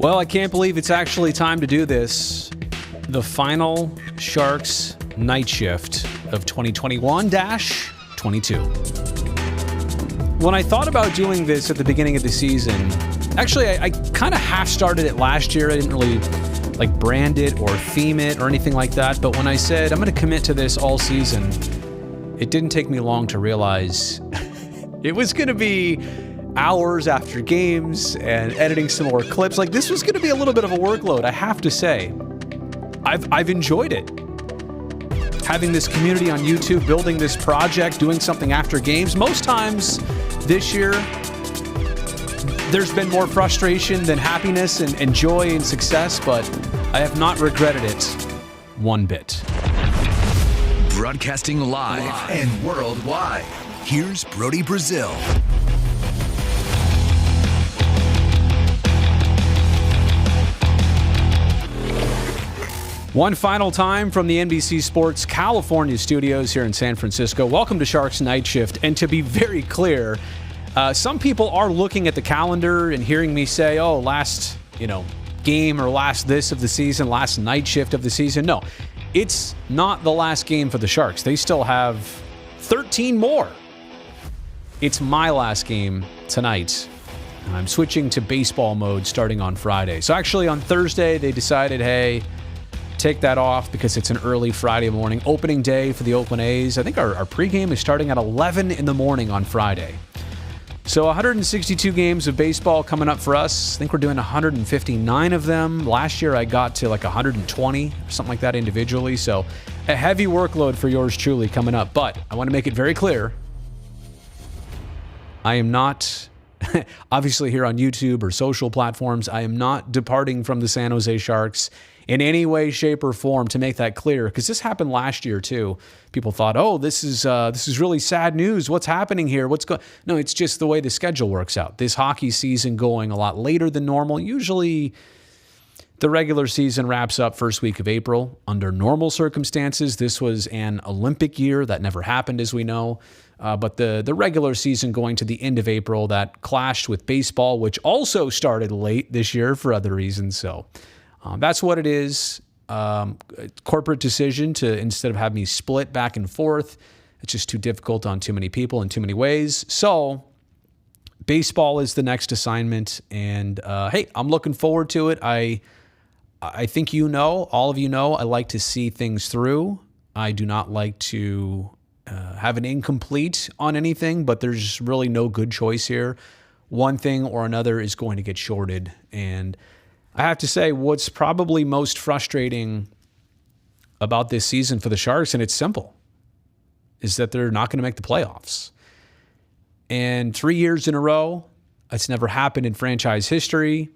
Well, I can't believe it's actually time to do this. The final Sharks night shift of 2021-22. When I thought about doing this at the beginning of the season, actually, I kind of half started it last year. I didn't really brand it or theme it or anything like that. But when I said I'm going to commit to this all season, it didn't take me long to realize it was going to be hours after games and editing some more clips. This was going to be a little bit of a workload, I have to say. I've enjoyed it. Having this community on YouTube, building this project, doing something after games. Most times this year, there's been more frustration than happiness and joy and success, but I have not regretted it one bit. Broadcasting live and worldwide, here's Brody Brazil. One final time from the NBC Sports California studios here in San Francisco. Welcome to Sharks Night Shift. And to be very clear, some people are looking at the calendar and hearing me say, oh, last, game or last this of the season, last night shift of the season. No, it's not the last game for the Sharks. They still have 13 more. It's my last game tonight. I'm switching to baseball mode starting on Friday. So actually on Thursday, they decided, hey, take that off because it's an early Friday morning opening day for the Oakland A's. I think our pregame is starting at 11 in the morning on Friday. So 162 games of baseball coming up for us. I think we're doing 159 of them. Last year I got to 120 or something like that individually. So a heavy workload for yours truly coming up. But I want to make it very clear, I am not, obviously here on YouTube or social platforms, I am not departing from the San Jose Sharks in any way, shape, or form, to make that clear, because this happened last year too. People thought, "Oh, this is really sad news. What's happening here? No, it's just the way the schedule works out. This hockey season going a lot later than normal. Usually, the regular season wraps up first week of April. Under normal circumstances, this was an Olympic year. That never happened, as we know. But the regular season going to the end of April, that clashed with baseball, which also started late this year for other reasons. So that's what it is. Corporate decision to, instead of having me split back and forth, it's just too difficult on too many people in too many ways. So baseball is the next assignment. And hey, I'm looking forward to it. I think all of you know, I like to see things through. I do not like to have an incomplete on anything, but there's really no good choice here. One thing or another is going to get shorted. And I have to say, what's probably most frustrating about this season for the Sharks, and it's simple, is that they're not going to make the playoffs. And 3 years in a row, it's never happened in franchise history.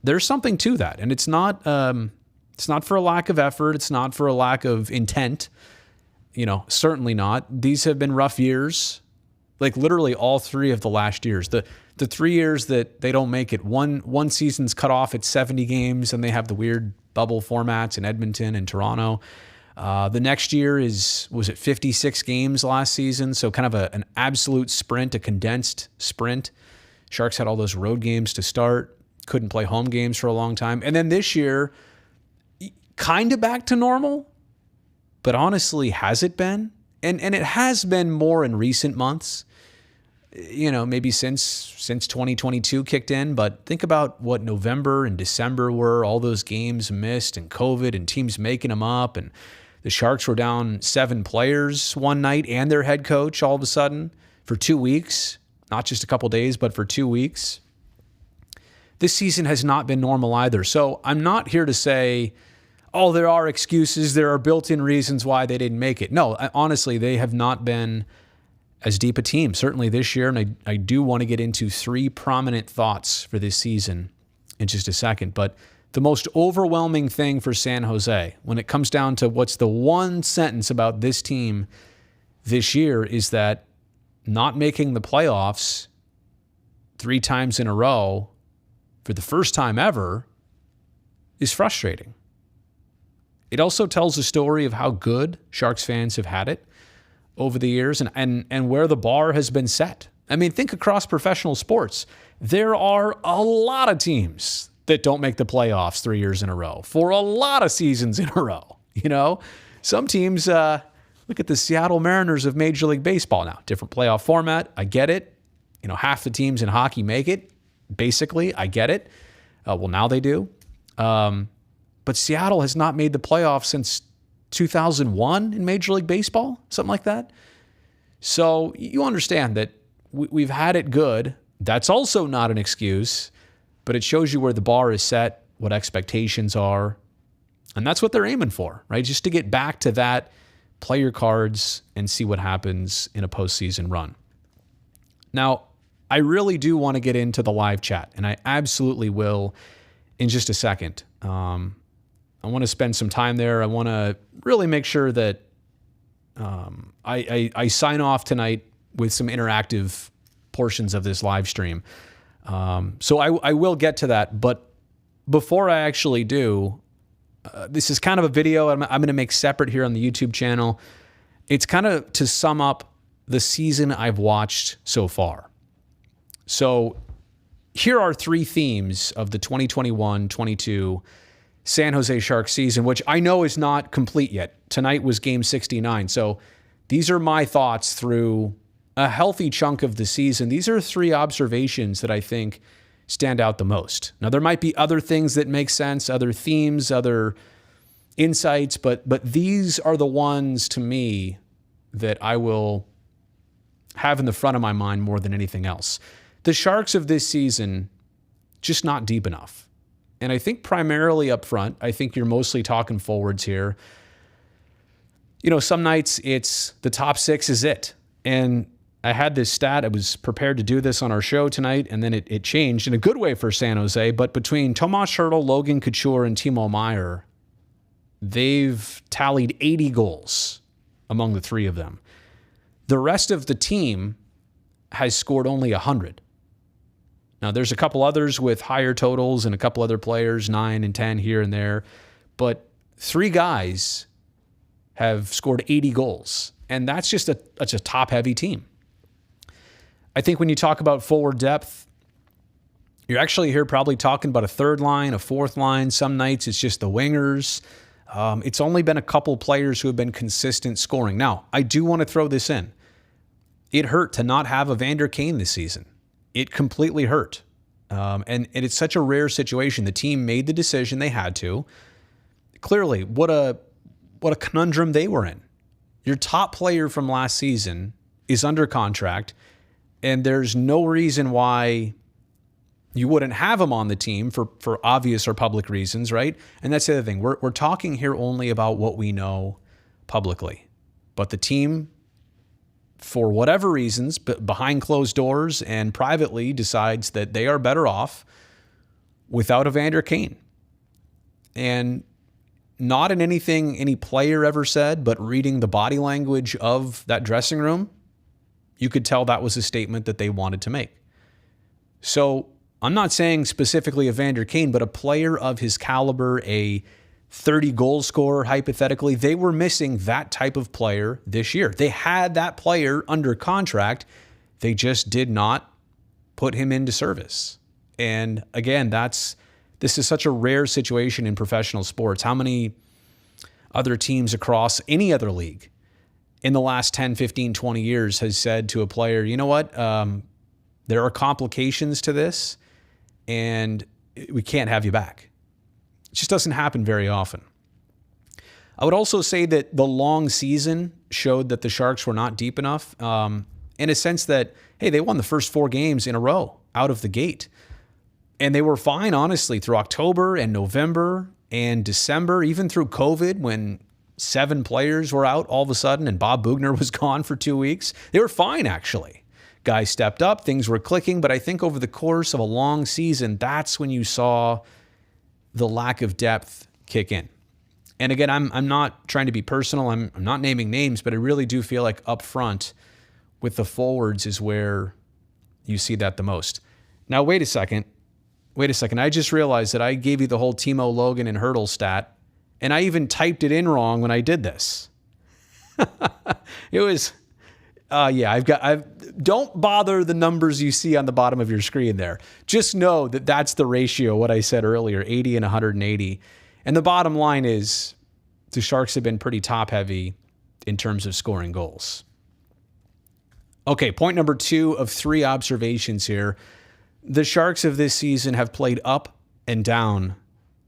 There's something to that, and it's not for a lack of effort. It's not for a lack of intent. Certainly not. These have been rough years, literally all three of the last years. The 3 years that they don't make it, one season's cut off at 70 games, and they have the weird bubble formats in Edmonton and Toronto. The next year was it 56 games last season? So kind of an absolute sprint, a condensed sprint. Sharks had all those road games to start, couldn't play home games for a long time. And then this year, kind of back to normal, but honestly, has it been? And it has been more in recent months. Maybe since 2022 kicked in, but think about what November and December were, all those games missed and COVID and teams making them up, and the Sharks were down 7 players one night and their head coach all of a sudden for 2 weeks, not just a couple days, but for 2 weeks. This season has not been normal either. So I'm not here to say, oh, there are excuses, there are built-in reasons why they didn't make it. No, honestly, they have not been as deep a team, certainly this year, and I do want to get into 3 prominent thoughts for this season in just a second. But the most overwhelming thing for San Jose, when it comes down to what's the one sentence about this team this year, is that not making the playoffs 3 times in a row for the first time ever is frustrating. It also tells a story of how good Sharks fans have had it over the years and where the bar has been set. I mean, think across professional sports. There are a lot of teams that don't make the playoffs 3 years in a row for a lot of seasons in a row. Some teams, look at the Seattle Mariners of Major League Baseball now. Different playoff format. I get it. Half the teams in hockey make it. Basically, I get it. Well, now they do. But Seattle has not made the playoffs since 2001 in Major League Baseball, something like that. So you understand that we've had it good. That's also not an excuse, but it shows you where the bar is set, what expectations are. And that's what they're aiming for, right? Just to get back to that, play your cards and see what happens in a postseason run. Now, I really do want to get into the live chat, and I absolutely will in just a second. I want to spend some time there. I want to really make sure that I sign off tonight with some interactive portions of this live stream. So I will get to that. But before I actually do, this is kind of a video I'm going to make separate here on the YouTube channel. It's kind of to sum up the season I've watched so far. So here are 3 themes of the 2021-22 San Jose Sharks season, which I know is not complete yet. Tonight was game 69. So these are my thoughts through a healthy chunk of the season. These are 3 observations that I think stand out the most. Now, there might be other things that make sense, other themes, other insights, but these are the ones to me that I will have in the front of my mind more than anything else. The Sharks of this season, just not deep enough. And I think primarily up front, I think you're mostly talking forwards here. Some nights it's the top 6 is it. And I had this stat. I was prepared to do this on our show tonight, and then it changed in a good way for San Jose. But between Tomas Hertl, Logan Couture, and Timo Meier, they've tallied 80 goals among the 3 of them. The rest of the team has scored only 100. Now, there's a couple others with higher totals and a couple other players, 9 and 10 here and there. But 3 guys have scored 80 goals. And that's just a top-heavy team. I think when you talk about forward depth, you're actually here probably talking about a 3rd line, a 4th line. Some nights it's just the wingers. It's only been a couple players who have been consistent scoring. Now, I do want to throw this in. It hurt to not have Evander Kane this season. It completely hurt. And it's such a rare situation. The team made the decision they had to. Clearly, what a conundrum they were in. Your top player from last season is under contract, and there's no reason why you wouldn't have him on the team for obvious or public reasons, right? And that's the other thing. We're talking here only about what we know publicly. But the team, for whatever reasons, behind closed doors and privately, decides that they are better off without Evander Kane. And not in anything any player ever said, but reading the body language of that dressing room, you could tell that was a statement that they wanted to make. So I'm not saying specifically Evander Kane, but a player of his caliber, a 30-goal scorer, hypothetically, they were missing that type of player this year. They had that player under contract. They just did not put him into service. And again, this is such a rare situation in professional sports. How many other teams across any other league in the last 10, 15, 20 years has said to a player, you know what, there are complications to this, and we can't have you back. It just doesn't happen very often. I would also say that the long season showed that the Sharks were not deep enough in a sense that, hey, they won the first 4 games in a row out of the gate. And they were fine, honestly, through October and November and December, even through COVID when 7 players were out all of a sudden and Bob Bugner was gone for 2 weeks. They were fine, actually. Guys stepped up, things were clicking, but I think over the course of a long season, that's when you saw the lack of depth kick in. And again, I'm not trying to be personal. I'm not naming names, but I really do feel like up front with the forwards is where you see that the most. Now, wait a second. I just realized that I gave you the whole Timo, Logan, and Hertl stat, and I even typed it in wrong when I did this. Don't bother the numbers you see on the bottom of your screen there. Just know that that's the ratio, what I said earlier, 80 and 180. And the bottom line is the Sharks have been pretty top heavy in terms of scoring goals. Okay, point number 2 of 3 observations here. The Sharks of this season have played up and down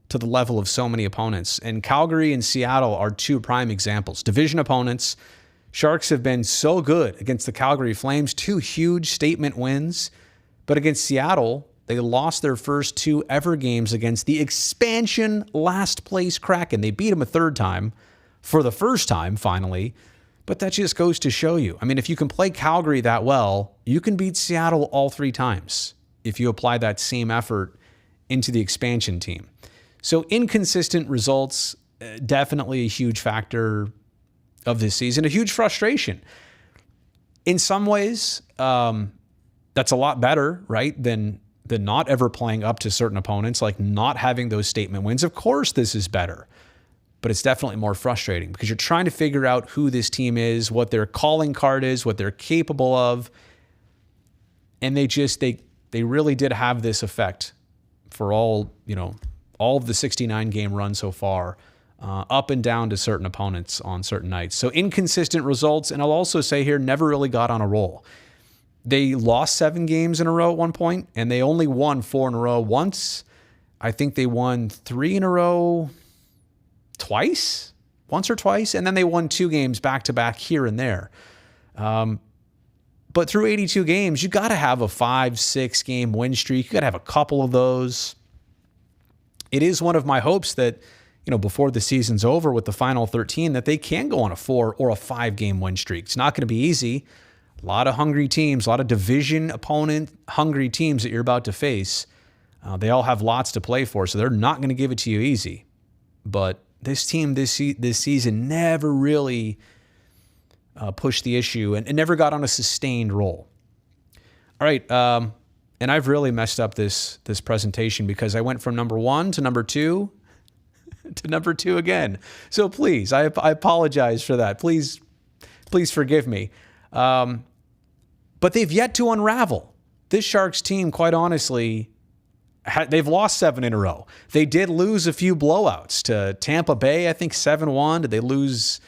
to the level of so many opponents. And Calgary and Seattle are 2 prime examples. Division opponents. Sharks have been so good against the Calgary Flames, 2 huge statement wins. But against Seattle, they lost their first 2 ever games against the expansion last place Kraken. They beat them a third time for the first time, finally. But that just goes to show you. I mean, if you can play Calgary that well, you can beat Seattle all 3 times if you apply that same effort into the expansion team. So inconsistent results, definitely a huge factor of this season, a huge frustration. In some ways, that's a lot better, right, than not ever playing up to certain opponents, like not having those statement wins. Of course, this is better, but it's definitely more frustrating because you're trying to figure out who this team is, what their calling card is, what they're capable of, and they really did have this effect for all of the 69 game run so far. Up and down to certain opponents on certain nights. So inconsistent results, and I'll also say here, never really got on a roll. They lost 7 games in a row at one point, and they only won 4 in a row once. I think they won 3 in a row once or twice, and then they won 2 games back-to-back here and there. But through 82 games, you got to have a 5-6 game win streak. You got to have a couple of those. It is one of my hopes that before the season's over with the final 13, that they can go on a 4 or a 5 game win streak. It's not going to be easy. A lot of hungry teams, a lot of division opponent hungry teams that you're about to face. They all have lots to play for, so they're not going to give it to you easy. But this team this season never really pushed the issue and never got on a sustained roll. All right, and I've really messed up this presentation because I went from number 1 to number 2 to number 2 again. So please, I apologize for that. Please forgive me. But they've yet to unravel. This Sharks team, quite honestly, they've lost 7 in a row. They did lose a few blowouts to Tampa Bay, I think 7-1. Did they lose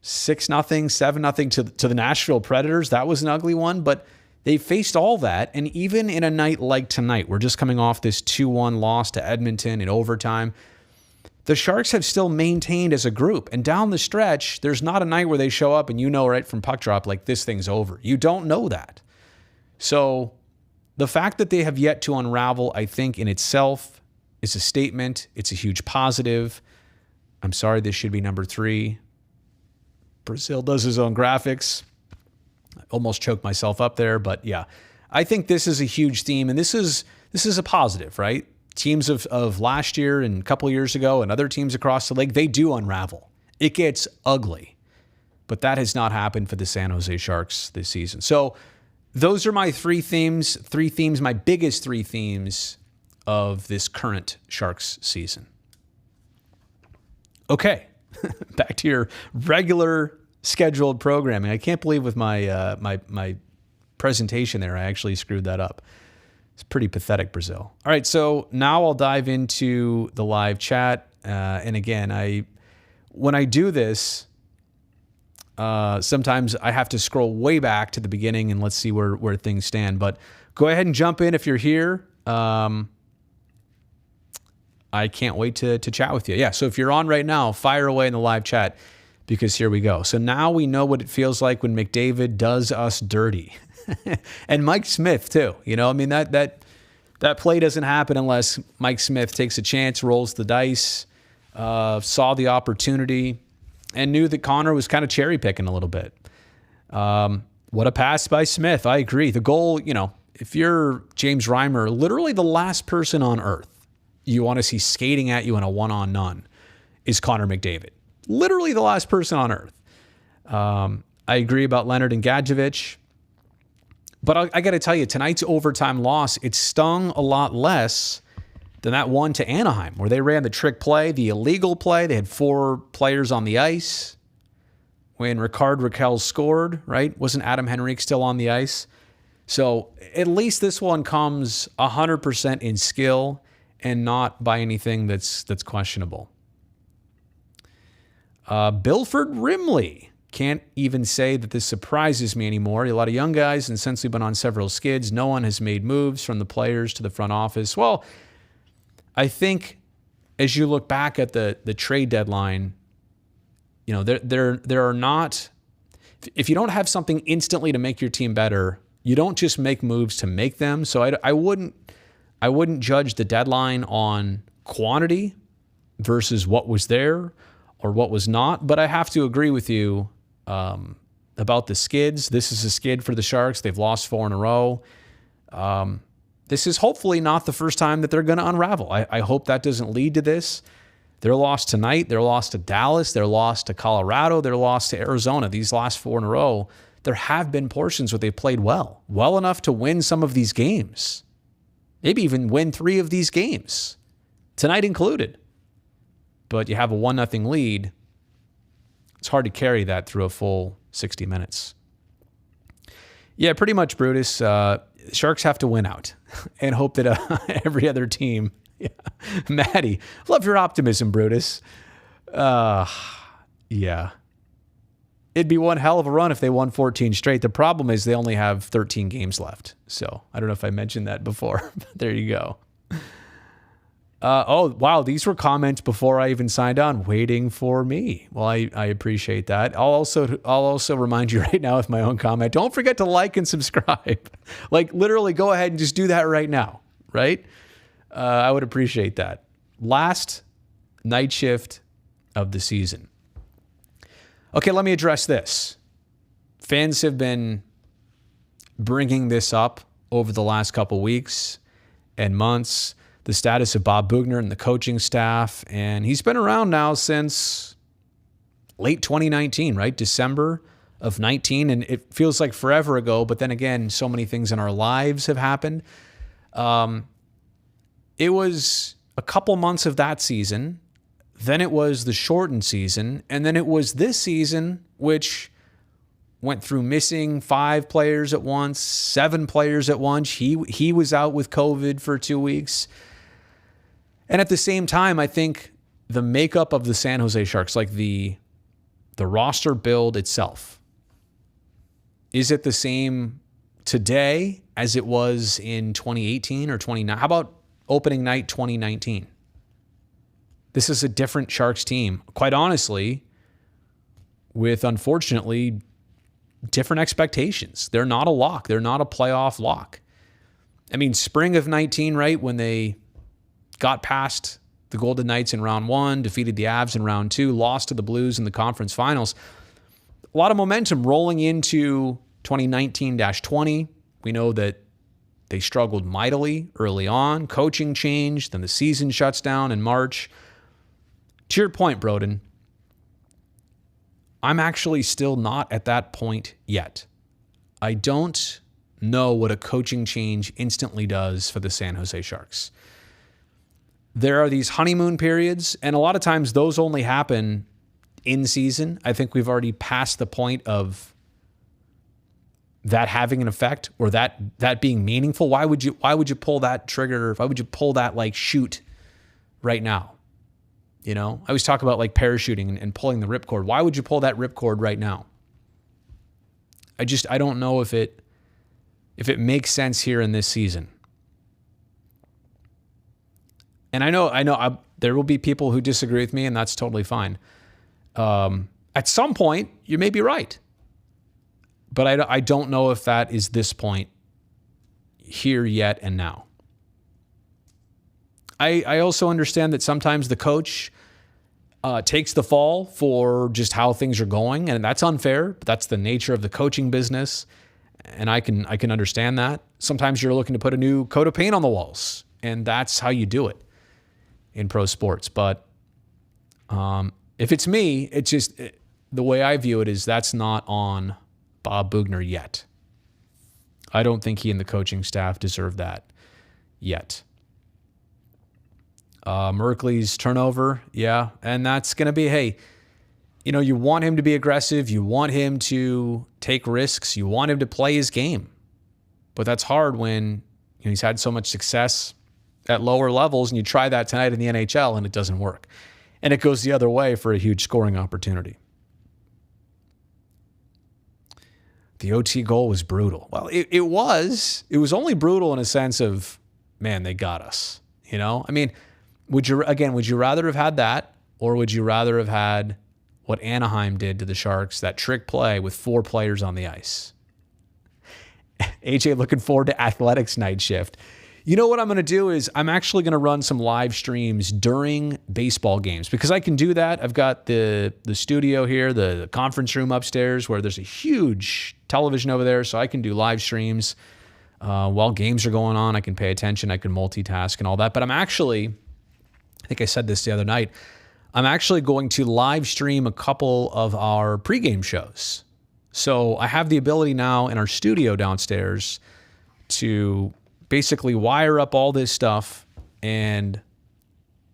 6-0, 7-0 to the Nashville Predators? That was an ugly one, but they faced all that. And even in a night like tonight, we're just coming off this 2-1 loss to Edmonton in overtime. The Sharks have still maintained as a group. And down the stretch, there's not a night where they show up and right from puck drop, like this thing's over. You don't know that. So the fact that they have yet to unravel, I think in itself is a statement. It's a huge positive. I'm sorry, this should be number 3. Brazil does his own graphics. I almost choked myself up there, but yeah. I think this is a huge theme, and this is a positive, right? Teams of last year and a couple years ago and other teams across the league, they do unravel. It gets ugly. But that has not happened for the San Jose Sharks this season. So those are my 3 themes, my biggest 3 themes of this current Sharks season. Okay, back to your regular scheduled programming. I can't believe with my my presentation there, I actually screwed that up. It's pretty pathetic, Brazil. All right, so now I'll dive into the live chat. And again, when I do this, sometimes I have to scroll way back to the beginning and let's see where things stand. But go ahead and jump in if you're here. I can't wait to chat with you. Yeah, so if you're on right now, fire away in the live chat because here we go. So now we know what it feels like when McDavid does us dirty. And Mike Smith too. That play doesn't happen unless Mike Smith takes a chance, rolls the dice, saw the opportunity, and knew that Connor was kind of cherry picking a little bit. What a pass by Smith. I agree. The goal, if you're James Reimer, literally the last person on earth you want to see skating at you in a one-on-none is Connor McDavid. Literally the last person on earth. I agree about Leonard and Gadjevich. But I got to tell you, tonight's overtime loss, it stung a lot less than that one to Anaheim, where they ran the trick play, the illegal play. They had 4 players on the ice. when Ricard Raquel scored, right? Wasn't Adam Henrique still on the ice? So at least this one comes 100% in skill and not by anything that's questionable. Bilford Rimley. Can't even say that this surprises me anymore. A lot of young guys, and since we've been on several skids, no one has made moves from the players to the front office. Well, I think as you look back at the trade deadline, there are not, if you don't have something instantly to make your team better, you don't just make moves to make them. So I wouldn't judge the deadline on quantity versus what was there or what was not. But I have to agree with you about the skids. This is a skid for the Sharks. They've lost 4 in a row. This is hopefully not the first time that they're going to unravel. I hope that doesn't lead to this. They're lost tonight. They're lost to Dallas. They're lost to Colorado. They're lost to Arizona. These last 4 in a row, there have been portions where they've played well enough to win some of these games. Maybe even win 3 of these games, tonight included. But you have a 1-0 lead. It's hard to carry that through a full 60 minutes. Yeah, pretty much, Brutus. Sharks have to win out and hope that every other team. Yeah. Maddie, love your optimism, Brutus. Yeah. It'd be one hell of a run if they won 14 straight. The problem is they only have 13 games left. So I don't know if I mentioned that before. There you go. Oh, wow. These were comments before I even signed on, waiting for me. Well, I appreciate that. I'll also remind you right now with my own comment, don't forget to like and subscribe. Like literally go ahead and just do that right now, right? I would appreciate that. Last night shift of the season. Okay, let me address this. Fans have been bringing this up over the last couple weeks and months. The status of Bob Boughner and the coaching staff. And he's been around now since late 2019, right? December of 19. And it feels like forever ago. But then again, so many things in our lives have happened. It was a couple months of that season. Then it was the shortened season. And then it was this season, which went through missing 5 players at once, 7 players at once. He was out with COVID for 2 weeks. And at the same time, I think the makeup of the San Jose Sharks, like the roster build itself, is it the same today as it was in 2018 or 2019? How about opening night 2019? This is a different Sharks team, quite honestly, with unfortunately different expectations. They're not a lock. They're not a playoff lock. I mean, spring of 19, right, when they got past the Golden Knights in round 1, defeated the Avs in round 2, lost to the Blues in the conference finals. A lot of momentum rolling into 2019-20. We know that they struggled mightily early on. Coaching changed, then the season shuts down in March. To your point, Broden, I'm actually still not at that point yet. I don't know what a coaching change instantly does for the San Jose Sharks. There are these honeymoon periods, and a lot of times those only happen in season. I think we've already passed the point of that having an effect or that being meaningful. Why would you pull that trigger? Why would you pull that shoot right now? You know, I always talk about parachuting and pulling the ripcord. Why would you pull that ripcord right now? I don't know if it makes sense here in this season. And I know there will be people who disagree with me, and that's totally fine. At some point, you may be right. But I don't know if that is this point here yet and now. I also understand that sometimes the coach takes the fall for just how things are going, and that's unfair. But that's the nature of the coaching business, and I can understand that. Sometimes you're looking to put a new coat of paint on the walls, and that's how you do it in pro sports. But if it's me, it's just the way I view it is that's not on Bob Boughner yet. I don't think he and the coaching staff deserve that yet. Merkley's turnover, yeah, and that's going to be, hey, You want him to be aggressive. You want him to take risks. You want him to play his game. But that's hard when he's had so much success at lower levels, and you try that tonight in the NHL and it doesn't work. And it goes the other way for a huge scoring opportunity. The OT goal was brutal. Well, it was. It was only brutal in a sense of, man, they got us. I mean, would you rather have had that, or would you rather have had what Anaheim did to the Sharks, that trick play with 4 players on the ice? AJ looking forward to Athletics night shift. You know what I'm going to do is I'm actually going to run some live streams during baseball games, because I can do that. I've got the studio here, the conference room upstairs where there's a huge television over there, so I can do live streams while games are going on. I can pay attention, I can multitask and all that. But I think I said this the other night, I'm actually going to live stream a couple of our pregame shows. So I have the ability now in our studio downstairs to basically wire up all this stuff and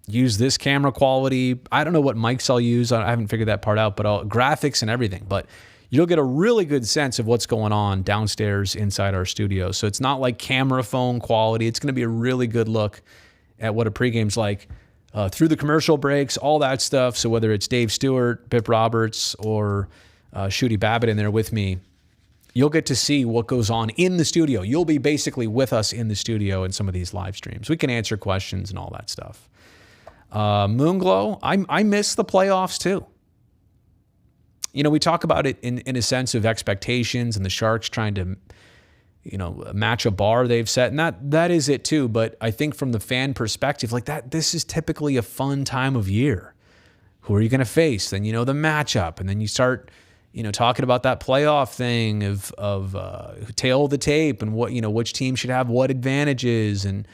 use this camera quality. I don't know what mics I'll use. I haven't figured that part out, but graphics and everything. But you'll get a really good sense of what's going on downstairs inside our studio. So it's not like camera phone quality. It's going to be a really good look at what a pregame's like through the commercial breaks, all that stuff. So whether it's Dave Stewart, Bip Roberts, or Shooty Babbitt in there with me, you'll get to see what goes on in the studio. You'll be basically with us in the studio in some of these live streams. We can answer questions and all that stuff. Moonglow, I miss the playoffs too. We talk about it in a sense of expectations and the Sharks trying to, match a bar they've set. And that is it too. But I think from the fan perspective, like that, this is typically a fun time of year. Who are you going to face? Then, the matchup. And then you start, talking about that playoff thing of tail of the tape and what, which team should have what advantages. And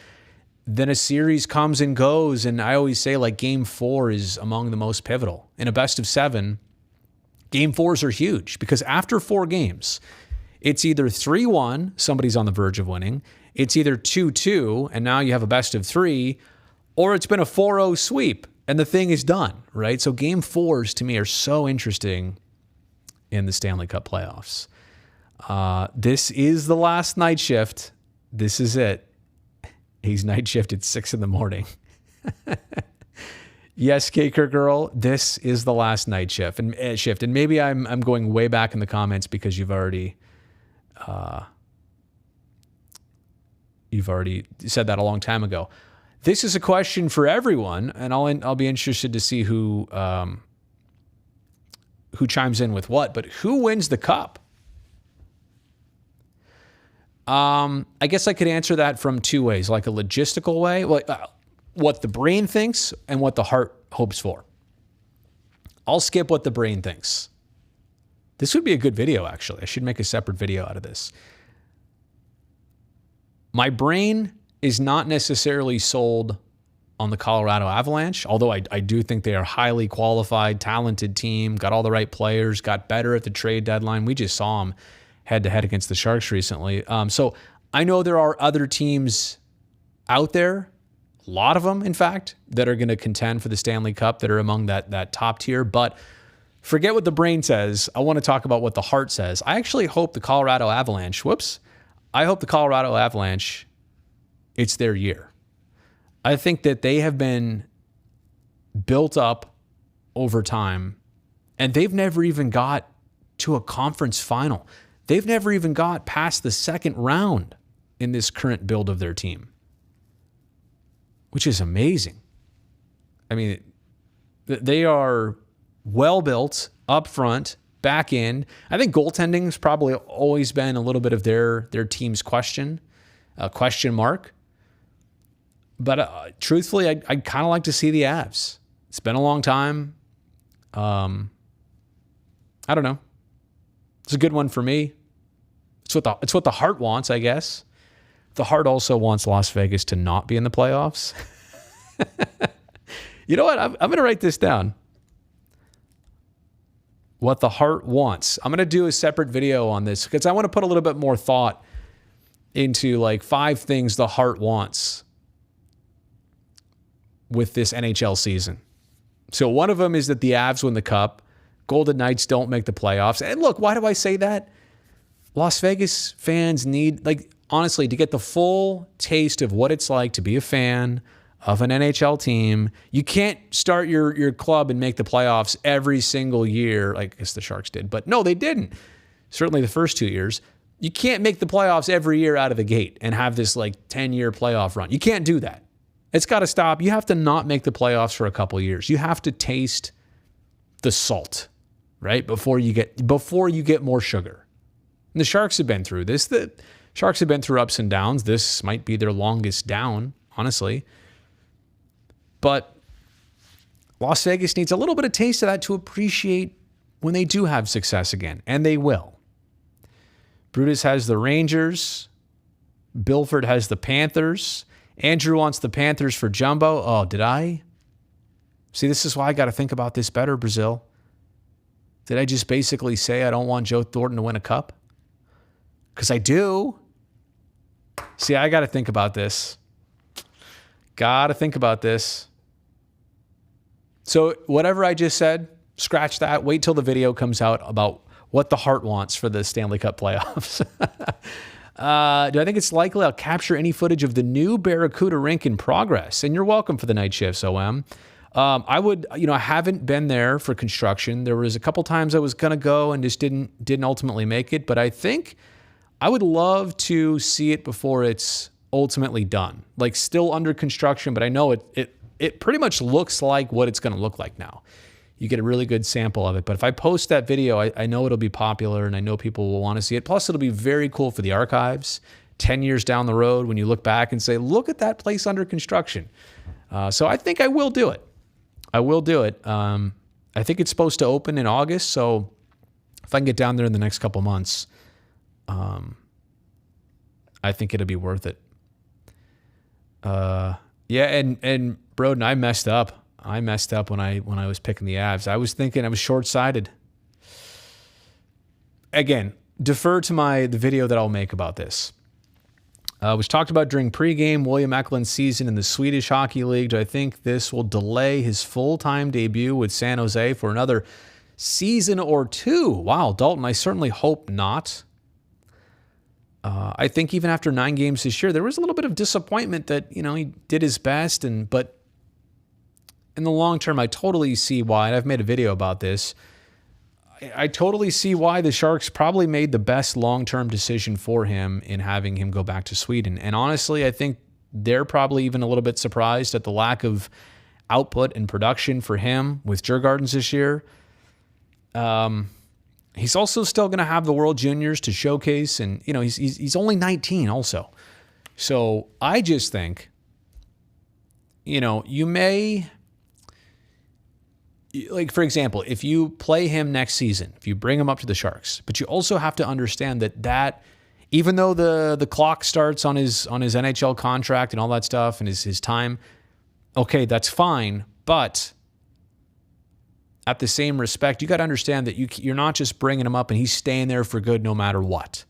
then a series comes and goes. And I always say, like, Game 4 is among the most pivotal. In a best of 7, Game 4s are huge because after 4 games, it's either 3-1, somebody's on the verge of winning. It's either 2-2, and now you have a best of 3, or it's been a 4-0 sweep, and the thing is done, right? So Game 4s, to me, are so interesting in the Stanley Cup playoffs. This is the last night shift. This is it. He's night shift at 6 a.m. Yes, Caker Girl, this is the last night shift. And maybe I'm going way back in the comments because you've already said that a long time ago. This is a question for everyone, and I'll be interested to see who chimes in with what. But who wins the cup? I guess I could answer that from 2 ways, like a logistical way, what the brain thinks and what the heart hopes for. I'll skip what the brain thinks. This would be a good video, actually. I should make a separate video out of this. My brain is not necessarily sold on the Colorado Avalanche, although I do think they are highly qualified, talented team, got all the right players, got better at the trade deadline. We just saw them head-to-head against the Sharks recently. So I know there are other teams out there, a lot of them, in fact, that are going to contend for the Stanley Cup, that are among that top tier. But forget what the brain says. I want to talk about what the heart says. I actually hope the Colorado Avalanche, I hope the Colorado Avalanche, it's their year. I think that they have been built up over time, and they've never even got to a conference final. They've never even got past the second round in this current build of their team, which is amazing. I mean, they are well built up front, back end. I think goaltending has probably always been a little bit of their team's question mark. But truthfully, I'd kind of like to see the Avs. It's been a long time. I don't know. It's a good one for me. It's what the heart wants, I guess. The heart also wants Las Vegas to not be in the playoffs. You know what? I'm going to write this down. What the heart wants. I'm going to do a separate video on this because I want to put a little bit more thought into like 5 things the heart wants with this NHL season. So one of them is that the Avs win the cup. Golden Knights don't make the playoffs. And look, why do I say that? Las Vegas fans need, like, honestly, to get the full taste of what it's like to be a fan of an NHL team. You can't start your club and make the playoffs every single year, like I guess the Sharks did. But no, they didn't. Certainly the first 2 years. You can't make the playoffs every year out of the gate and have this like 10-year playoff run. You can't do that. It's got to stop. You have to not make the playoffs for a couple of years. You have to taste the salt, right? Before you get more sugar. And the Sharks have been through this. The Sharks have been through ups and downs. This might be their longest down, honestly. But Las Vegas needs a little bit of taste of that to appreciate when they do have success again, and they will. Brutus has the Rangers. Bilford has the Panthers. Andrew wants the Panthers for Jumbo. Oh, did I? See, this is why I got to think about this better, Brazil. Did I just basically say I don't want Joe Thornton to win a cup? Because I do. See, I got to think about this. Got to think about this. So whatever I just said, scratch that. Wait till the video comes out about what the heart wants for the Stanley Cup playoffs. Do I think it's likely I'll capture any footage of the new Barracuda rink in progress? And you're welcome for the night shifts, OM. I would, I haven't been there for construction. There was a couple times I was going to go and just didn't ultimately make it. But I think I would love to see it before it's ultimately done. Like still under construction, but I know it pretty much looks like what it's going to look like now. You get a really good sample of it. But if I post that video, I know it'll be popular and I know people will want to see it. Plus, it'll be very cool for the archives 10 years down the road when you look back and say, look at that place under construction. So I think I will do it. I will do it. I think it's supposed to open in August. So if I can get down there in the next couple months, I think it'll be worth it. And Broden, I messed up. I messed up when I was picking the Avs. I was thinking I was short-sighted. Again, defer to the video that I'll make about this. Was talked about during pregame, William Eklund's season in the Swedish Hockey League. Do I think this will delay his full-time debut with San Jose for another season or two? Wow, Dalton, I certainly hope not. I think even after 9 games this year, there was a little bit of disappointment that, he did his best, but in the long term, I totally see why, and I've made a video about this. I totally see why the Sharks probably made the best long-term decision for him in having him go back to Sweden. And honestly, I think they're probably even a little bit surprised at the lack of output and production for him with Djurgårdens this year. He's also still going to have the World Juniors to showcase, and he's only 19 also. So I just think, you may, like, for example, if you play him next season, if you bring him up to the Sharks, but you also have to understand that even though the clock starts on his NHL contract and all that stuff and his time, okay, that's fine, but at the same respect, you got to understand that you're not just bringing him up and he's staying there for good no matter what,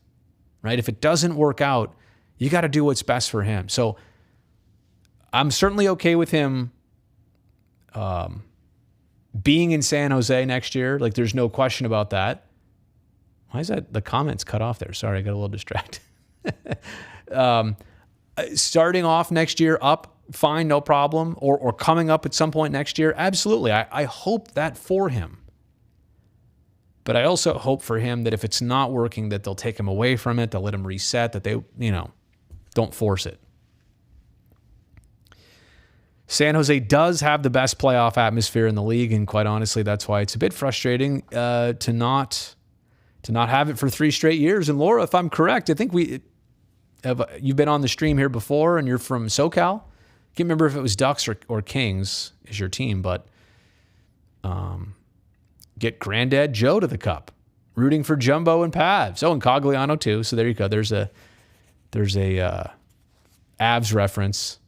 right? If it doesn't work out, you got to do what's best for him. So I'm certainly okay with him being in San Jose next year. Like, there's no question about that. Why is that? The comments cut off there. Sorry, I got a little distracted. Starting off next year up, fine, no problem. Or coming up at some point next year, absolutely. I hope that for him. But I also hope for him that if it's not working, that they'll take him away from it, they'll let him reset, that they, don't force it. San Jose does have the best playoff atmosphere in the league, and quite honestly, that's why it's a bit frustrating to not have it for 3 straight years. And Laura, if I'm correct, I think you've been on the stream here before, and you're from SoCal. Can't remember if it was Ducks or Kings is your team, but get Granddad Joe to the Cup, rooting for Jumbo and Pavs. Oh, and Cogliano too. So there you go. There's a Avs reference.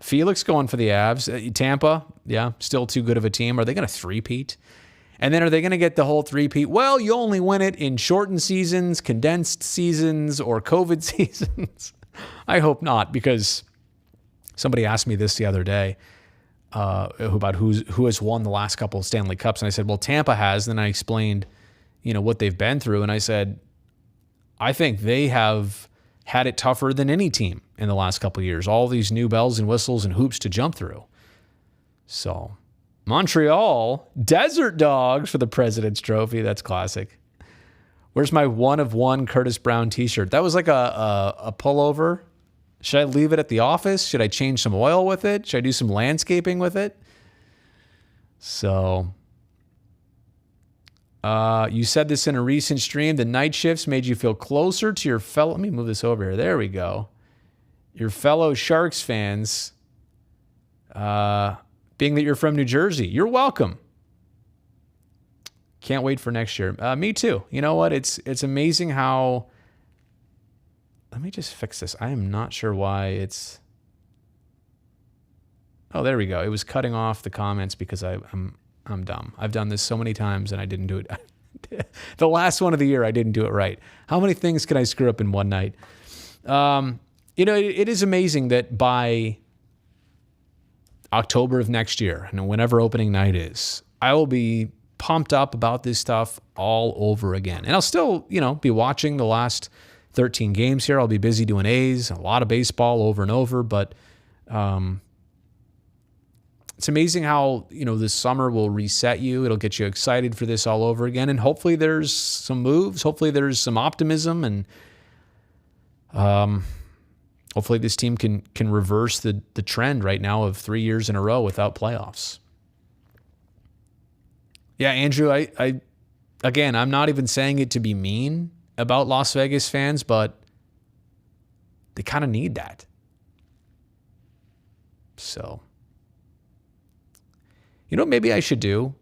Felix going for the Avs. Tampa, yeah, still too good of a team. Are they going to three-peat? And then are they going to get the whole three-peat? Well, you only win it in shortened seasons, condensed seasons, or COVID seasons. I hope not, because somebody asked me this the other day. about who has won the last couple of Stanley Cups. And I said, well, Tampa has. And then I explained, what they've been through. And I said, I think they have had it tougher than any team in the last couple of years. All these new bells and whistles and hoops to jump through. So Montreal, Desert Dogs for the President's Trophy. That's classic. Where's my 1 of 1 Curtis Brown t-shirt? That was like a pullover. Should I leave it at the office? Should I change some oil with it? Should I do some landscaping with it? So, you said this in a recent stream. The night shifts made you feel closer to your fellow. Let me move this over here. There we go. Your fellow Sharks fans, being that you're from New Jersey. You're welcome. Can't wait for next year. Me too. You know what? It's amazing how... Let me just fix this. I am not sure why it's... Oh, there we go. It was cutting off the comments because I'm dumb. I've done this so many times and I didn't do it. The last one of the year, I didn't do it right. How many things can I screw up in one night? It is amazing that by October of next year, and whenever opening night is, I will be pumped up about this stuff all over again. And I'll still, be watching the last 13 games here. I'll be busy doing A's, a lot of baseball over and over, but it's amazing how, this summer will reset you. It'll get you excited for this all over again. And hopefully there's some moves. Hopefully there's some optimism, and hopefully this team can reverse the trend right now of 3 years in a row without playoffs. Yeah, Andrew, I'm not even saying it to be mean about Las Vegas fans, but they kind of need that. So, maybe I should do?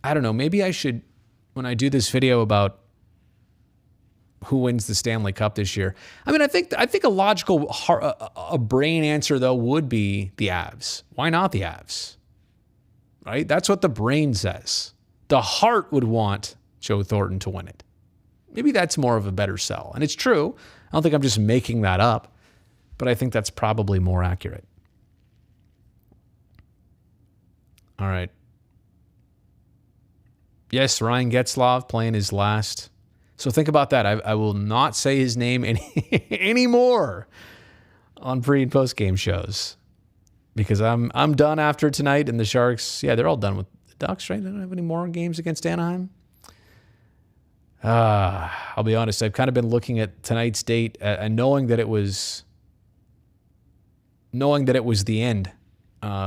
I don't know. Maybe I should, when I do this video about who wins the Stanley Cup this year. I mean, I think a logical, a brain answer though would be the Avs. Why not the Avs? Right? That's what the brain says. The heart would want Joe Thornton to win it. Maybe that's more of a better sell. And it's true. I don't think I'm just making that up, but I think that's probably more accurate. All right. Yes, Ryan Getzlaf playing his last. So think about that. I will not say his name anymore on pre and post game shows because I'm done after tonight. And the Sharks, they're all done with the Ducks, right? They don't have any more games against Anaheim. I'll be honest. I've kind of been looking at tonight's date and knowing that it was the end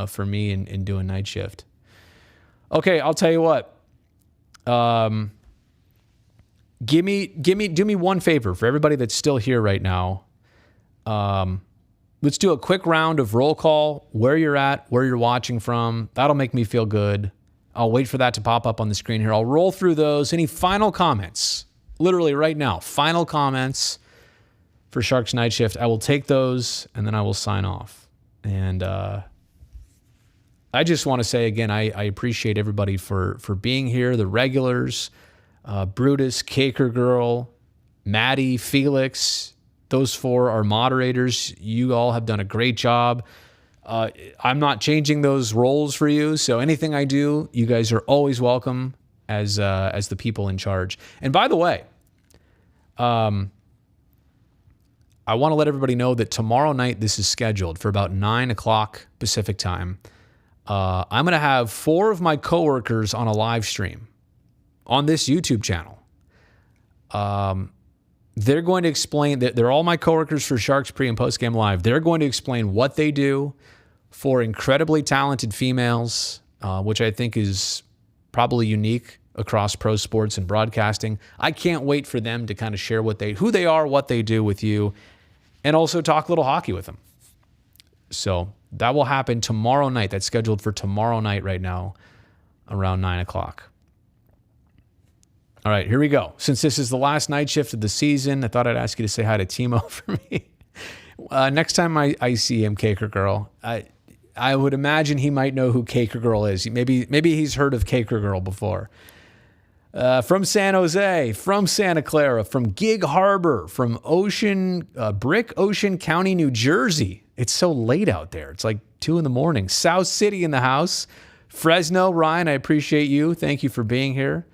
for me in doing night shift. Okay, I'll tell you what. Do me one favor for everybody that's still here right now. Let's do a quick round of roll call, where you're at, where you're watching from. That'll make me feel good. I'll wait for that to pop up on the screen here. I'll roll through those. Any final comments? Literally right now, final comments for Sharks Night Shift. I will take those and then I will sign off. And I just want to say again, I appreciate everybody for being here, the regulars, Brutus, Caker Girl, Maddie, Felix. Those 4 are moderators. You all have done a great job. I'm not changing those roles for you, so anything I do, you guys are always welcome as the people in charge. And by the way, I want to let everybody know that tomorrow night this is scheduled for about 9 o'clock Pacific time. I'm going to have 4 of my coworkers on a live stream on this YouTube channel. They're going to explain that they're all my coworkers for Sharks Pre and Post Game Live. They're going to explain what they do for incredibly talented females, which I think is probably unique across pro sports and broadcasting. I can't wait for them to kind of share who they are, what they do with you, and also talk a little hockey with them. So that will happen tomorrow night. That's scheduled for tomorrow night right now around 9 o'clock. All right, here we go. Since this is the last night shift of the season, I thought I'd ask you to say hi to Timo for me. Next time I see him, Caker Girl, I would imagine he might know who Caker Girl is. Maybe he's heard of Caker Girl before. From San Jose, from Santa Clara, from Gig Harbor, from Brick Ocean County, New Jersey. It's so late out there. It's like 2 a.m. South City in the house. Fresno, Ryan, I appreciate you. Thank you for being here.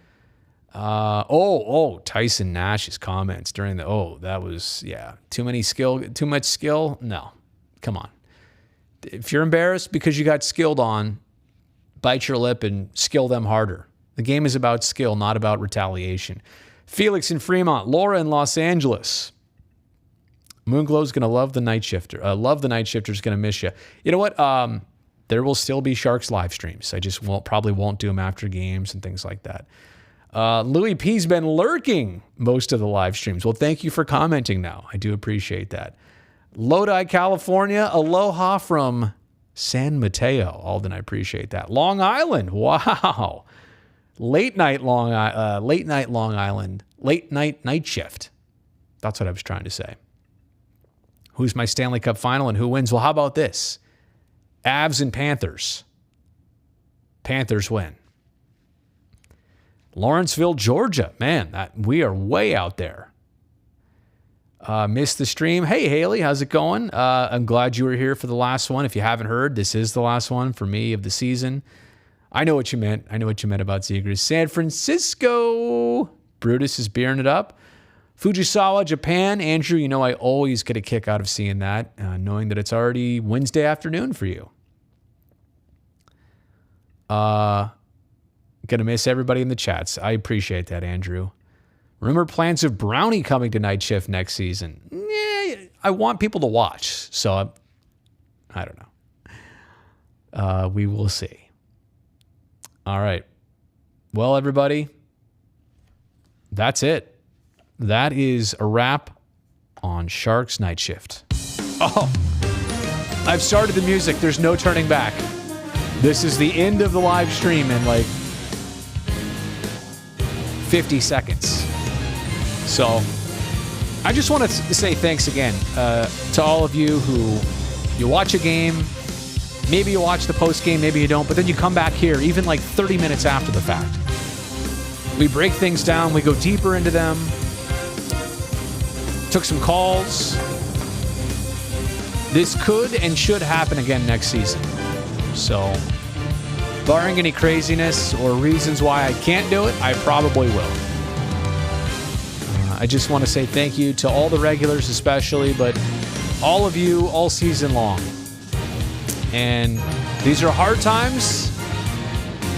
Tyson Nash's comments during that was, too much skill. No, come on. If you're embarrassed because you got skilled on, bite your lip and skill them harder. The game is about skill, not about retaliation. Felix in Fremont, Laura in Los Angeles. Moonglow's going to love the night shifter. Love the night shifter's going to miss you. You know what? There will still be Sharks live streams. I just probably won't do them after games and things like that. Louis P's been lurking most of the live streams. Well, thank you for commenting now. I do appreciate that. Lodi, California. Aloha from San Mateo. Alden, I appreciate that. Long Island. Wow. Late night Long Island. Late night shift. That's what I was trying to say. Who's my Stanley Cup final and who wins? Well, how about this? Avs and Panthers. Panthers win. Lawrenceville, Georgia. Man, we are way out there. Missed the stream. Hey, Haley, how's it going? I'm glad you were here for the last one. If you haven't heard, this is the last one for me of the season. I know what you meant. I know what you meant about Zegers. San Francisco. Brutus is beering it up. Fujisawa, Japan. Andrew, you know I always get a kick out of seeing that, knowing that it's already Wednesday afternoon for you. Gonna miss everybody in the chats. I appreciate that, Andrew. Rumor plans of Brownie coming to night shift next season. Yeah, I want people to watch, so I don't know. We will see. All right. Well, everybody, that's it. That is a wrap on Sharks Night Shift. Oh, I've started the music. There's no turning back. This is the end of the live stream in like 50 seconds. So I just want to say thanks again to all of you who you watch a game. Maybe you watch the post game, maybe you don't, but then you come back here even like 30 minutes after the fact. We break things down. We go deeper into them. Took some calls. This could and should happen again next season. So, barring any craziness or reasons why I can't do it, I probably will. I just want to say thank you to all the regulars especially, but all of you all season long. And these are hard times,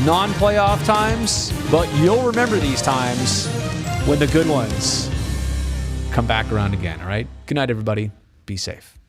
non-playoff times, but you'll remember these times when the good ones come back around again, all right? Good night, everybody. Be safe.